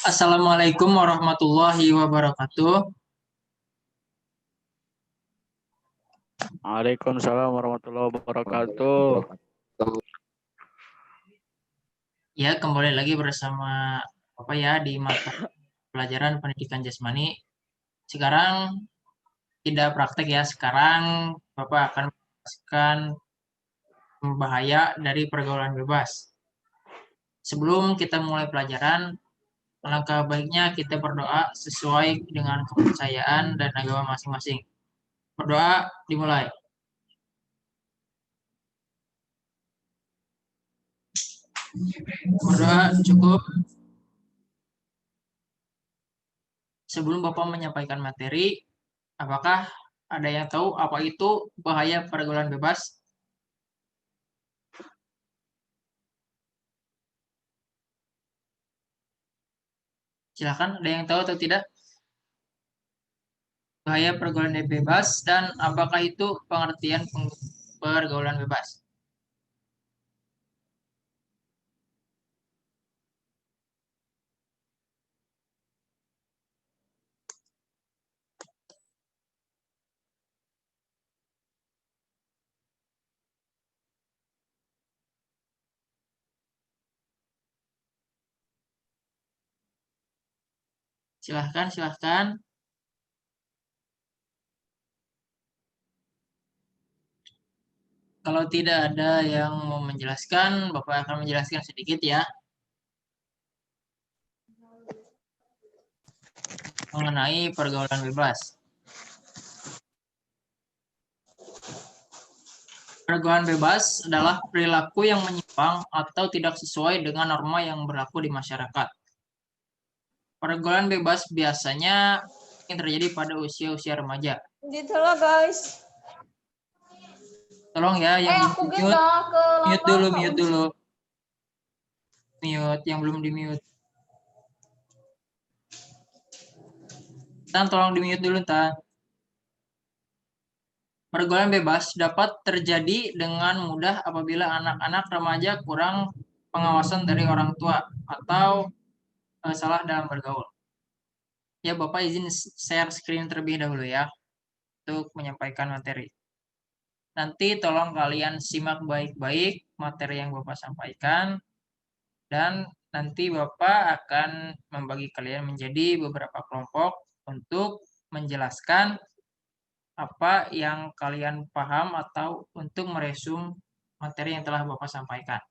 Assalamualaikum warahmatullahi wabarakatuh. Waalaikumsalam warahmatullahi wabarakatuh. Ya, kembali lagi bersama Bapak ya di mata pelajaran pendidikan jasmani. Sekarang tidak praktek ya. Sekarang Bapak akan menjelaskan bahaya dari pergaulan bebas. Sebelum kita mulai pelajaran, alangkah baiknya kita berdoa sesuai dengan kepercayaan dan agama masing-masing. Berdoa dimulai. Berdoa cukup. Sebelum Bapak menyampaikan materi, apakah ada yang tahu apa itu bahaya pergaulan bebas? Silakan, ada yang tahu atau tidak? Bahaya pergaulan bebas dan apakah itu pengertian pergaulan bebas? Silahkan, silahkan. Kalau tidak ada yang mau menjelaskan, Bapak akan menjelaskan sedikit ya mengenai pergaulan bebas. Pergaulan bebas adalah perilaku yang menyimpang atau tidak sesuai dengan norma yang berlaku di masyarakat. Pergaulan bebas biasanya yang terjadi pada usia-usia remaja. Gitu loh guys. Tolong ya yang mute dulu. Mute yang belum di mute. Tolong di mute dulu, Tan. Pergaulan bebas dapat terjadi dengan mudah apabila anak-anak remaja kurang pengawasan dari orang tua atau salah dalam bergaul. Ya, Bapak izin share screen terlebih dahulu ya untuk menyampaikan materi. Nanti tolong kalian simak baik-baik materi yang Bapak sampaikan dan nanti Bapak akan membagi kalian menjadi beberapa kelompok untuk menjelaskan apa yang kalian paham atau untuk meresum materi yang telah Bapak sampaikan.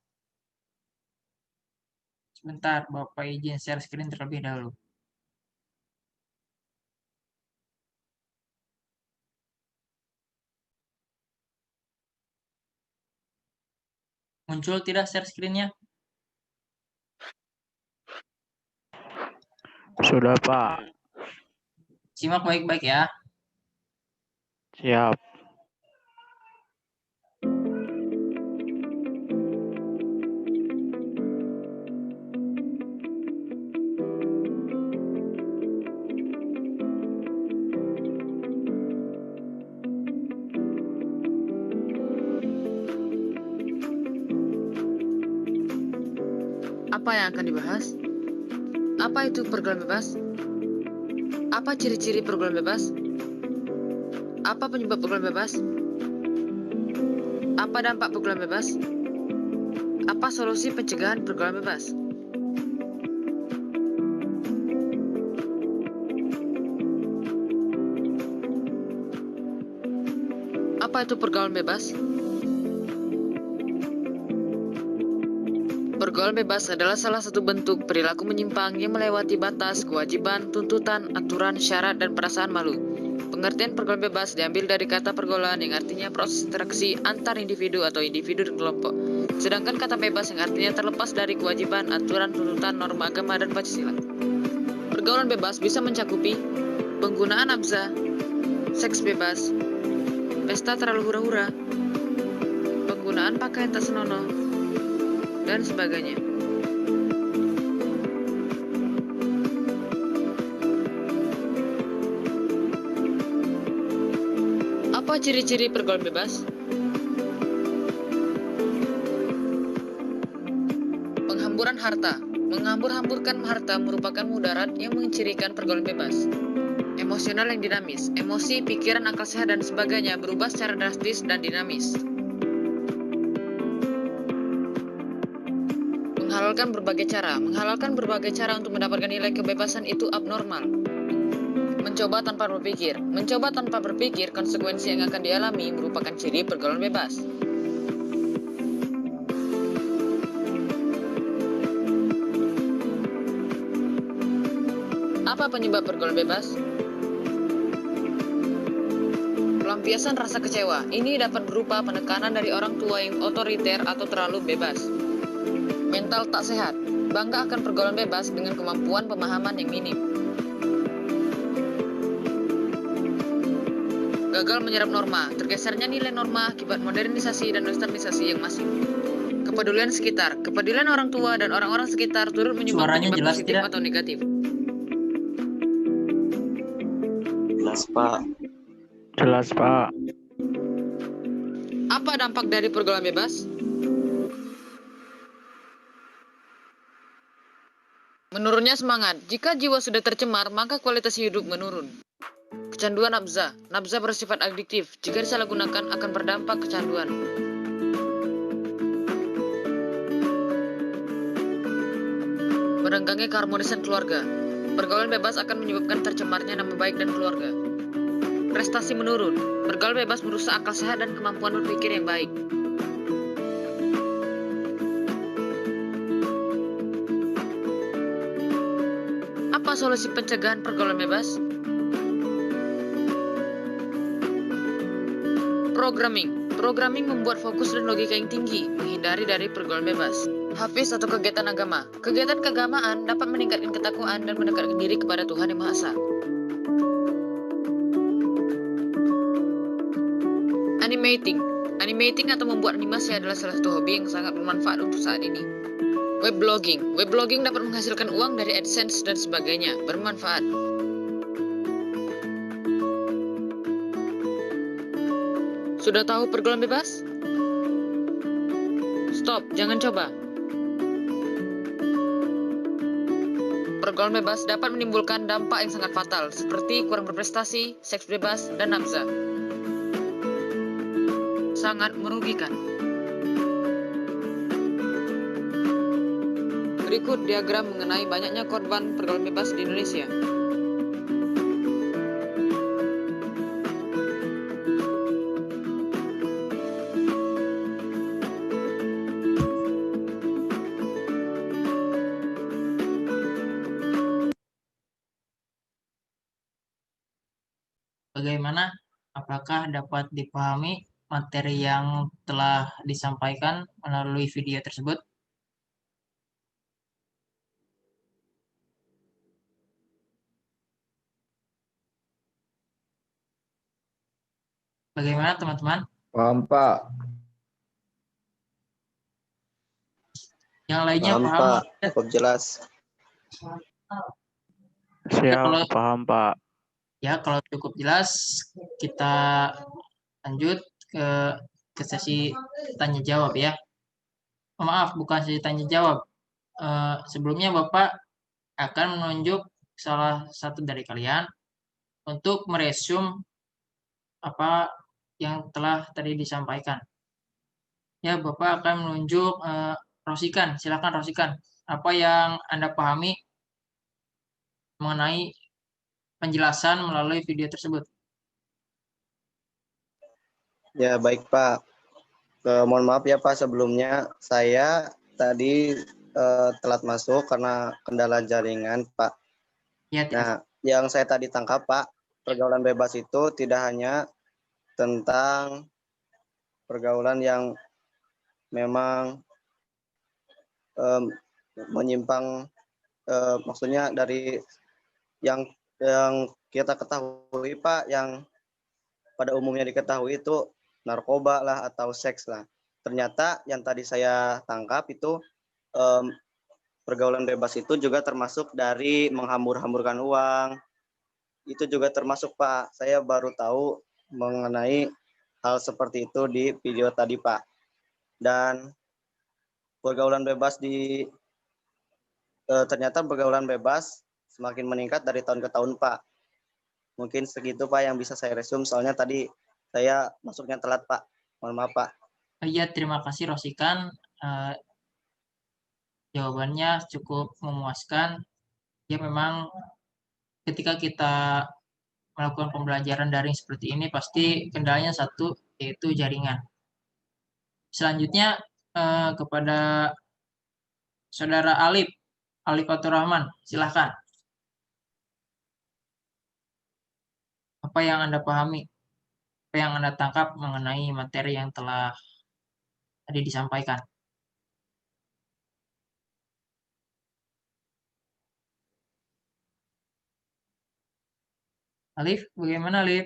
Sebentar, Bapak izin share screen terlebih dahulu. Muncul tidak share screen-nya? Sudah, Pak. Simak baik-baik ya. Siap. Apa yang akan dibahas? Apa itu pergaulan bebas? Apa ciri-ciri pergaulan bebas? Apa penyebab pergaulan bebas? Apa dampak pergaulan bebas? Apa solusi pencegahan pergaulan bebas? Apa itu pergaulan bebas? Pergaulan bebas adalah salah satu bentuk perilaku menyimpang yang melewati batas, kewajiban, tuntutan, aturan, syarat, dan perasaan malu. Pengertian pergaulan bebas diambil dari kata pergaulan yang artinya proses interaksi antar individu atau individu dan kelompok. Sedangkan kata bebas yang artinya terlepas dari kewajiban, aturan, tuntutan, norma agama, dan Pancasila. Pergaulan bebas bisa mencakupi penggunaan nafsa, seks bebas, pesta terlalu hura-hura, penggunaan pakaian tak senonoh, dan sebagainya. Apa ciri-ciri pergaulan bebas? Penghamburan harta. Menghambur-hamburkan harta merupakan mudarat yang mencirikan pergaulan bebas. Emosional yang dinamis. Emosi, pikiran, akal sehat, dan sebagainya berubah secara drastis dan dinamis. Menghalalkan berbagai cara. Menghalalkan berbagai cara untuk mendapatkan nilai kebebasan itu abnormal. Mencoba tanpa berpikir. Mencoba tanpa berpikir, konsekuensi yang akan dialami merupakan ciri pergaulan bebas. Apa penyebab pergaulan bebas? Pelampiasan rasa kecewa. Ini dapat berupa penekanan dari orang tua yang otoriter atau terlalu bebas. Mental tak sehat. Bangga akan pergaulan bebas dengan kemampuan pemahaman yang minim. Gagal menyerap norma. Tergesernya nilai norma akibat modernisasi dan westernisasi yang masif. Kepedulian sekitar. Kepedulian orang tua dan orang-orang sekitar turut menyumbang Suaranya penyebab jelas positif tidak? atau negatif. Jelas, Pak. Jelas, Pak. Apa dampak dari pergaulan bebas? Menurunnya semangat. Jika jiwa sudah tercemar, maka kualitas hidup menurun. Kecanduan nafza. Nafza bersifat adiktif. Jika disalahgunakan akan berdampak kecanduan. Merenggangi keharmonisan keluarga. Pergaulan bebas akan menyebabkan tercemarnya nama baik dan keluarga. Prestasi menurun. Pergaulan bebas merusak akal sehat dan kemampuan berpikir yang baik. Apa solusi pencegahan pergaulan bebas? Programming. Programming membuat fokus dan logika yang tinggi, menghindari dari pergaulan bebas. Hafiz atau kegiatan agama. Kegiatan keagamaan dapat meningkatkan ketakwaan dan mendekatkan diri kepada Tuhan Yang Maha Esa. Animating. Animating atau membuat animasi adalah salah satu hobi yang sangat bermanfaat untuk saat ini. Webblogging. Webblogging dapat menghasilkan uang dari AdSense dan sebagainya. Bermanfaat. Sudah tahu pergaulan bebas? Stop, jangan coba. Pergaulan bebas dapat menimbulkan dampak yang sangat fatal, seperti kurang berprestasi, seks bebas, dan nafza. Sangat merugikan. Berikut diagram mengenai banyaknya korban pergaulan bebas di Indonesia. Bagaimana? Apakah dapat dipahami materi yang telah disampaikan melalui video tersebut? Bagaimana teman-teman? Paham, Pak. Yang lainnya Paham, paham? Pak. Cukup jelas. Ya, Siap, kalau paham, Pak. ya kalau cukup jelas, kita lanjut ke sesi tanya jawab ya. Oh, maaf, bukan sesi tanya jawab. Sebelumnya Bapak akan menunjuk salah satu dari kalian untuk meresum apa yang telah tadi disampaikan. Ya, Bapak akan menunjuk Rosikan. Silakan Rosikan. Apa yang Anda pahami mengenai penjelasan melalui video tersebut? Ya, baik, Pak. Mohon maaf ya, Pak. Sebelumnya saya tadi telat masuk karena kendala jaringan, Pak. Ya, Nah, yang saya tadi tangkap, Pak, pergaulan bebas itu tidak hanya tentang pergaulan yang memang menyimpang, maksudnya dari yang kita ketahui, Pak, yang pada umumnya diketahui itu narkoba lah atau seks lah. Ternyata yang tadi saya tangkap itu pergaulan bebas itu juga termasuk dari menghambur-hamburkan uang. Itu juga termasuk, Pak. Saya baru tahu mengenai hal seperti itu di video tadi, Pak. Dan pergaulan bebas di ternyata pergaulan bebas semakin meningkat dari tahun ke tahun, Pak. Mungkin segitu, Pak, yang bisa saya resume. Soalnya tadi saya masuknya telat, Pak. Mohon maaf, Pak. Iya, terima kasih Rosikan. Jawabannya cukup memuaskan. Ya memang ketika kita melakukan pembelajaran daring seperti ini pasti kendalanya satu, yaitu jaringan. Selanjutnya kepada Saudara Alif Faturrahman, silahkan. Apa yang Anda pahami, apa yang Anda tangkap mengenai materi yang telah tadi disampaikan? Alif, bagaimana Alif?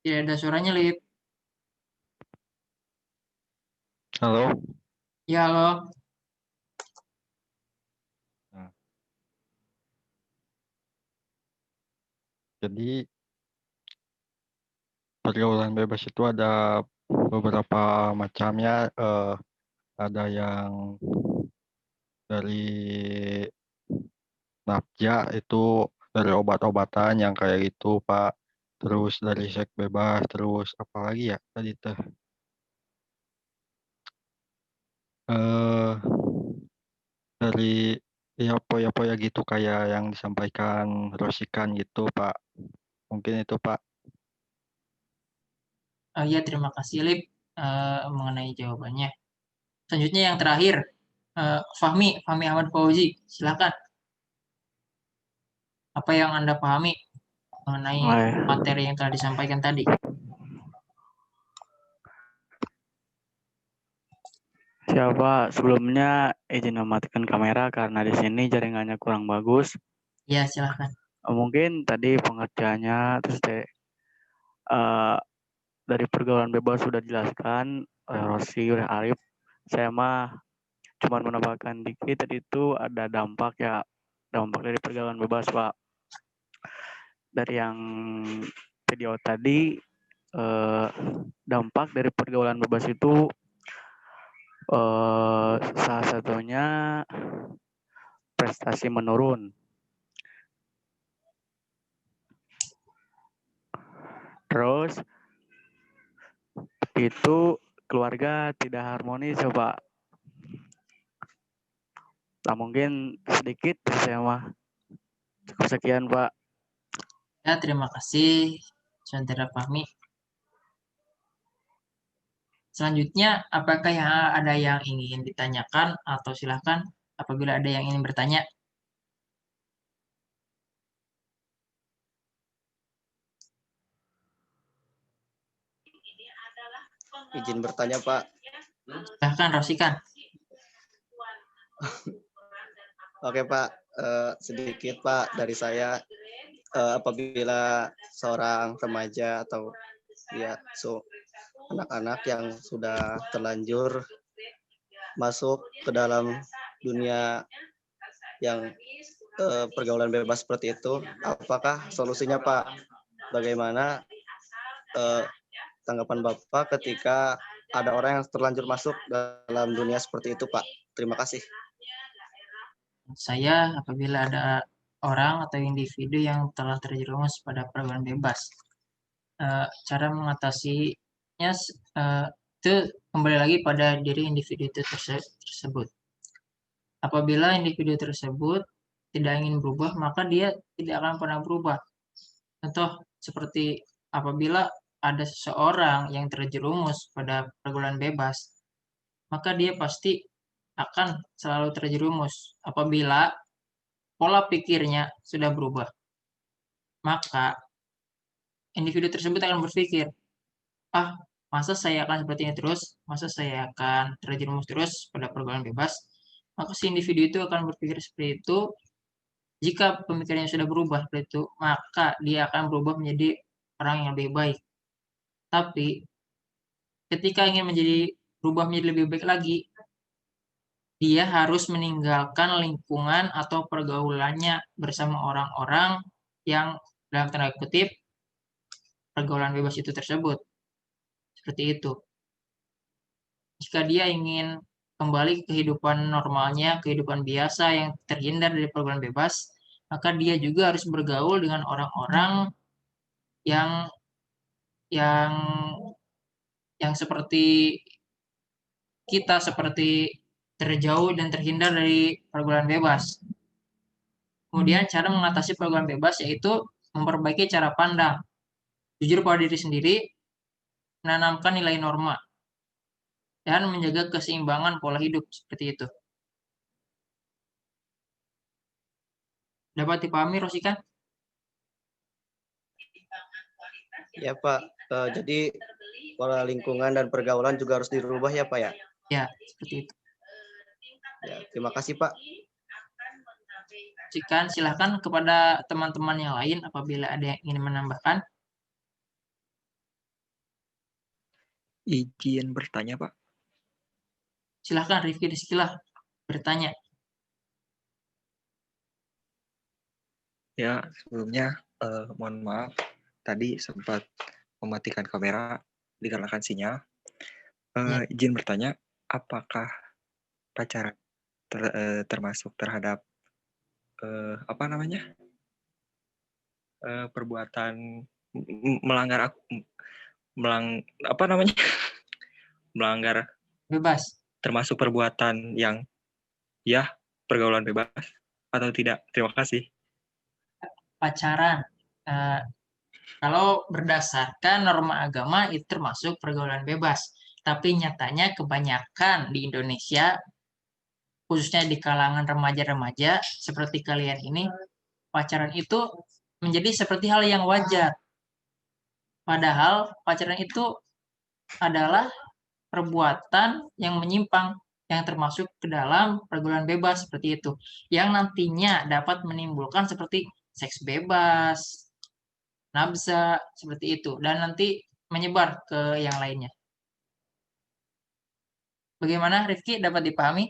Tidak ada suaranya, Alif. Halo. Ya, halo. Jadi pergaulan bebas itu ada beberapa macamnya. Ada yang dari nafja, itu dari obat-obatan yang kayak gitu, Pak. Terus dari seks bebas, terus apa lagi ya tadi teh? Eh dari ya poya-poya gitu kayak yang disampaikan Rosikan gitu, Pak. Mungkin itu, Pak. Ya, terima kasih, Alif, mengenai jawabannya. Selanjutnya yang terakhir, Fahmi Ahmad Fauzi, silakan. Apa yang Anda pahami mengenai materi yang telah disampaikan tadi? Siapa sebelumnya izin mematikan kamera karena di sini jaringannya kurang bagus. Ya, silakan. Mungkin tadi pengertiannya terus dari pergaulan bebas sudah dijelaskan oleh Rosi, oleh Arif. Saya mah cuma menambahkan dikit, tadi itu ada dampak dari pergaulan bebas, Pak. Dari yang video tadi, dampak dari pergaulan bebas itu salah satunya prestasi menurun. Terus itu keluarga tidak harmonis, Pak. Nah, mungkin sedikit saya mah. Cukup sekian, Pak. Ya, terima kasih, Saudara Fahmi. Selanjutnya, apakah ada yang ingin ditanyakan atau silakan apabila ada yang ingin bertanya? Izin bertanya, Pak. Silahkan, Rosikan. Oke, Pak. Sedikit, Pak, dari saya. Apabila seorang remaja atau anak-anak yang sudah terlanjur masuk ke dalam dunia yang pergaulan bebas seperti itu, apakah solusinya, Pak? Bagaimana tanggapan Bapak ketika ada orang yang terlanjur masuk dalam dunia seperti itu, Pak? Terima kasih. Saya apabila ada orang atau individu yang telah terjerumus pada pergaulan bebas, cara mengatasinya itu kembali lagi pada diri individu itu tersebut. Apabila individu tersebut tidak ingin berubah, maka dia tidak akan pernah berubah. Contoh seperti apabila ada seseorang yang terjerumus pada pergaulan bebas, maka dia pasti akan selalu terjerumus. Apabila pola pikirnya sudah berubah, maka individu tersebut akan berpikir, masa saya akan seperti ini terus, masa saya akan terjerumus terus pada pergaulan bebas. Maka si individu itu akan berpikir seperti itu. Jika pemikirannya sudah berubah seperti itu, maka dia akan berubah menjadi orang yang lebih baik. Tapi ketika ingin berubah menjadi lebih baik lagi, dia harus meninggalkan lingkungan atau pergaulannya bersama orang-orang yang dalam tanda kutip pergaulan bebas itu tersebut. Seperti itu. Jika dia ingin kembali ke kehidupan normalnya, kehidupan biasa yang terhindar dari pergaulan bebas, maka dia juga harus bergaul dengan orang-orang yang yang yang seperti kita, seperti terjauh dan terhindar dari pergaulan bebas. Kemudian cara mengatasi pergaulan bebas yaitu memperbaiki cara pandang, jujur pada diri sendiri, menanamkan nilai norma, dan menjaga keseimbangan pola hidup seperti itu. Dapat dipahami, Rosikan? Ya Pak, jadi pola lingkungan dan pergaulan juga harus dirubah ya Pak ya? Ya, seperti itu. Ya, terima kasih Pak. Rosikan, silahkan kepada teman-teman yang lain apabila ada yang ingin menambahkan. Izin bertanya, Pak. Silahkan, Rifki Rizkilah bertanya. Ya, sebelumnya mohon maaf tadi sempat mematikan kamera dikarenakan sinyal. Ya. Izin bertanya, apakah pacaran termasuk terhadap apa namanya perbuatan melanggar apa namanya melanggar Bebas. termasuk perbuatan yang ya pergaulan bebas atau tidak? Terima kasih. Pacaran. Kalau berdasarkan norma agama itu termasuk pergaulan bebas. Tapi nyatanya kebanyakan di Indonesia, khususnya di kalangan remaja-remaja seperti kalian ini, pacaran itu menjadi seperti hal yang wajar. Padahal pacaran itu adalah perbuatan yang menyimpang, yang termasuk ke dalam pergaulan bebas seperti itu, yang nantinya dapat menimbulkan seperti seks bebas, nafsa, seperti itu, dan nanti menyebar ke yang lainnya. Bagaimana, Rifki, dapat dipahami?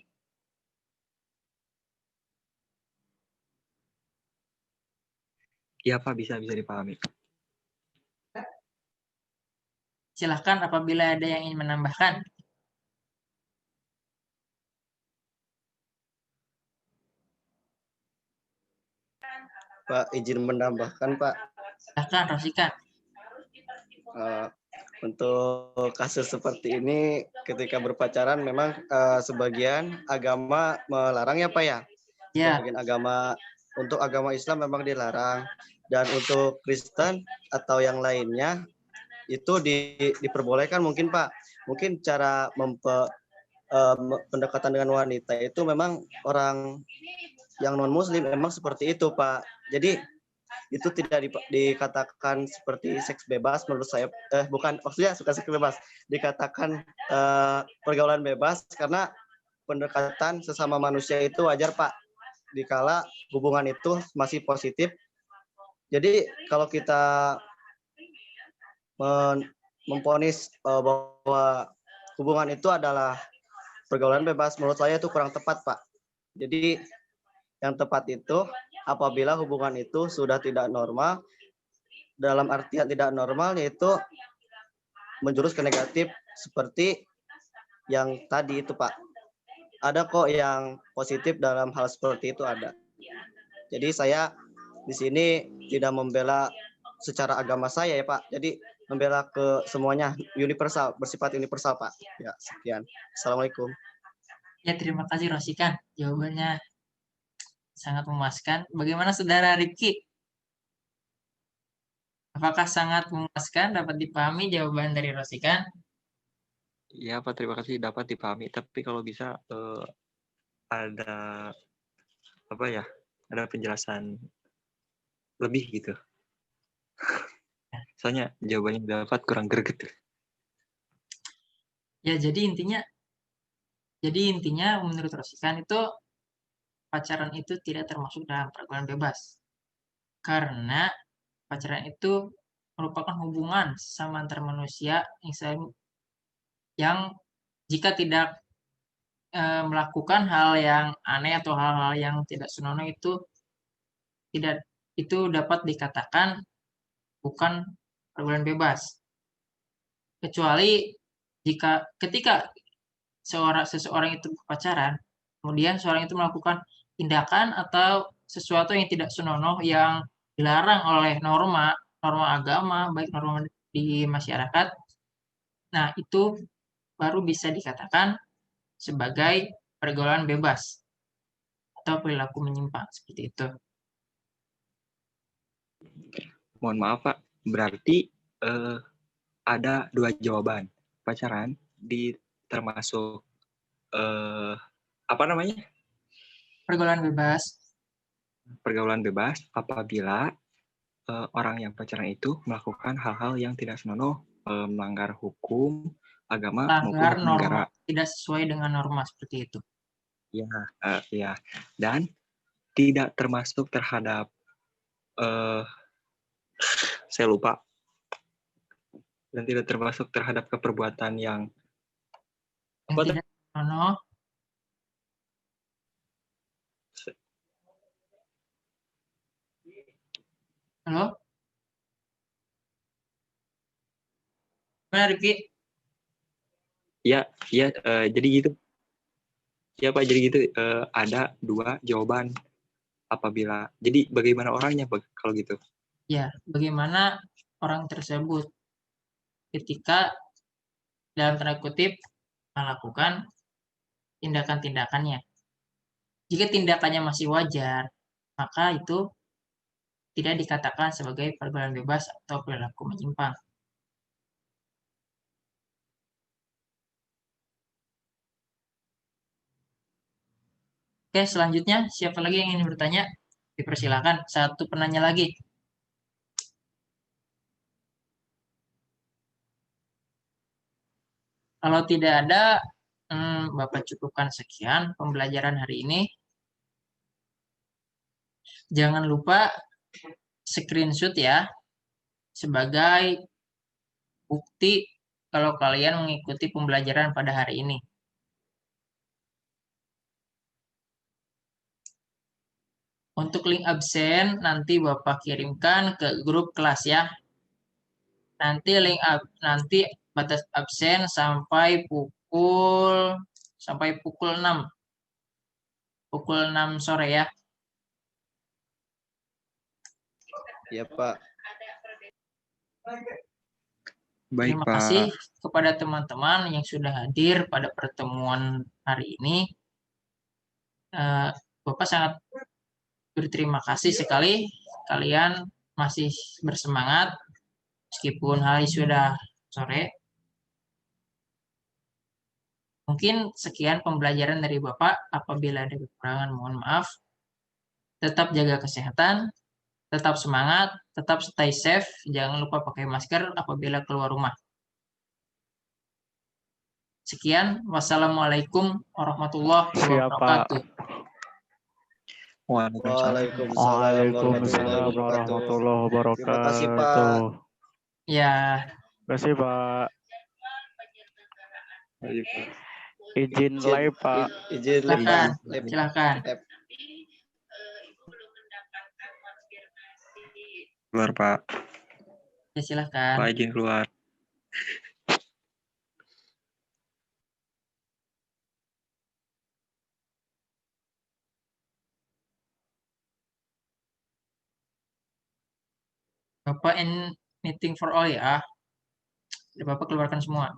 Iya Pak, bisa dipahami. Silahkan apabila ada yang ingin menambahkan. Pak, izin menambahkan Pak. Silahkan, Rosikan. Untuk kasus seperti ini ketika berpacaran memang sebagian agama melarang ya Pak ya. Ya. Sebagian agama, untuk agama Islam memang dilarang, dan untuk Kristen atau yang lainnya itu diperbolehkan mungkin Pak. Mungkin cara pendekatan dengan wanita itu memang orang yang non Muslim memang seperti itu Pak. Jadi itu tidak dikatakan seperti seks bebas menurut saya, bukan maksudnya suka seks bebas, dikatakan pergaulan bebas karena pendekatan sesama manusia itu wajar Pak, dikala hubungan itu masih positif. Jadi kalau kita memvonis bahwa hubungan itu adalah pergaulan bebas, menurut saya itu kurang tepat Pak. Jadi yang tepat itu apabila hubungan itu sudah tidak normal, dalam artian tidak normal yaitu menjurus ke negatif seperti yang tadi itu Pak. Ada kok yang positif dalam hal seperti itu, ada. Jadi saya di sini tidak membela secara agama saya ya Pak. Jadi membela ke semuanya, universal, bersifat universal Pak. Ya, sekian. Assalamualaikum. Ya, terima kasih Rosikan. Jawabannya sangat memuaskan. Bagaimana Saudara Rifki? Apakah sangat memuaskan? Dapat dipahami jawaban dari Rosikan? Iya Pak, terima kasih dapat dipahami. Tapi kalau bisa ada apa ya? Ada penjelasan lebih gitu. Soalnya jawabannya dapat kurang greget. Ya, jadi intinya menurut Rosikan itu pacaran itu tidak termasuk dalam pergaulan bebas. Karena pacaran itu merupakan hubungan sama antar manusia yang jika tidak melakukan hal yang aneh atau hal-hal yang tidak senonoh itu dapat dikatakan bukan pergaulan bebas. Kecuali ketika seseorang itu pacaran, kemudian seorang itu melakukan tindakan atau sesuatu yang tidak senonoh yang dilarang oleh norma agama, baik norma di masyarakat. Nah, itu baru bisa dikatakan sebagai pergaulan bebas atau perilaku menyimpang seperti itu. Mohon maaf Pak, berarti ada 2 jawaban. Pacaran termasuk apa namanya? Pergaulan bebas. Pergaulan bebas apabila orang yang pacaran itu melakukan hal-hal yang tidak senonoh, melanggar hukum, agama maupun Melanggar hukum norma, negara. tidak sesuai dengan norma seperti itu. Ya, ya. Dan tidak termasuk terhadap saya lupa. Dan tidak termasuk terhadap keperbuatan yang tidak senonoh. Halo? Gimana, Rifki? Ya, jadi gitu. Ya Pak, jadi gitu. Ada 2 jawaban apabila. Jadi bagaimana orangnya kalau gitu? Ya, bagaimana orang tersebut ketika dalam tanda kutip melakukan tindakan-tindakannya. Jika tindakannya masih wajar, maka itu tidak dikatakan sebagai pergaulan bebas atau perilaku menyimpang. Oke, selanjutnya siapa lagi yang ingin bertanya? Dipersilakan, satu penanya lagi. Kalau tidak ada, Bapak cukupkan sekian pembelajaran hari ini. Jangan lupa screenshot ya, sebagai bukti kalau kalian mengikuti pembelajaran pada hari ini. Untuk link absen nanti Bapak kirimkan ke grup kelas ya. Nanti batas absen sampai pukul 6. Pukul 6 sore ya. Iya, Pak. Baik, Terima Pak. kasih kepada teman-teman yang sudah hadir pada pertemuan hari ini. Bapak sangat berterima kasih sekali kalian masih bersemangat meskipun hari sudah sore. Mungkin sekian pembelajaran dari Bapak. Apabila ada kekurangan, mohon maaf. Tetap jaga kesehatan, tetap semangat, tetap stay safe. Jangan lupa pakai masker apabila keluar rumah. Sekian, wassalamualaikum warahmatullahi wabarakatuh. Waalaikumsalam warahmatullahi wabarakatuh. Terima kasih, Pak. Ya. Terima kasih, Pak. Izin live, Pak. Izin live, Silakan. Pak. Silakan. Keluar, Pak. Ya, silakan. Pak, izin keluar. Bapak in meeting for all ya. Bapak keluarkan semua.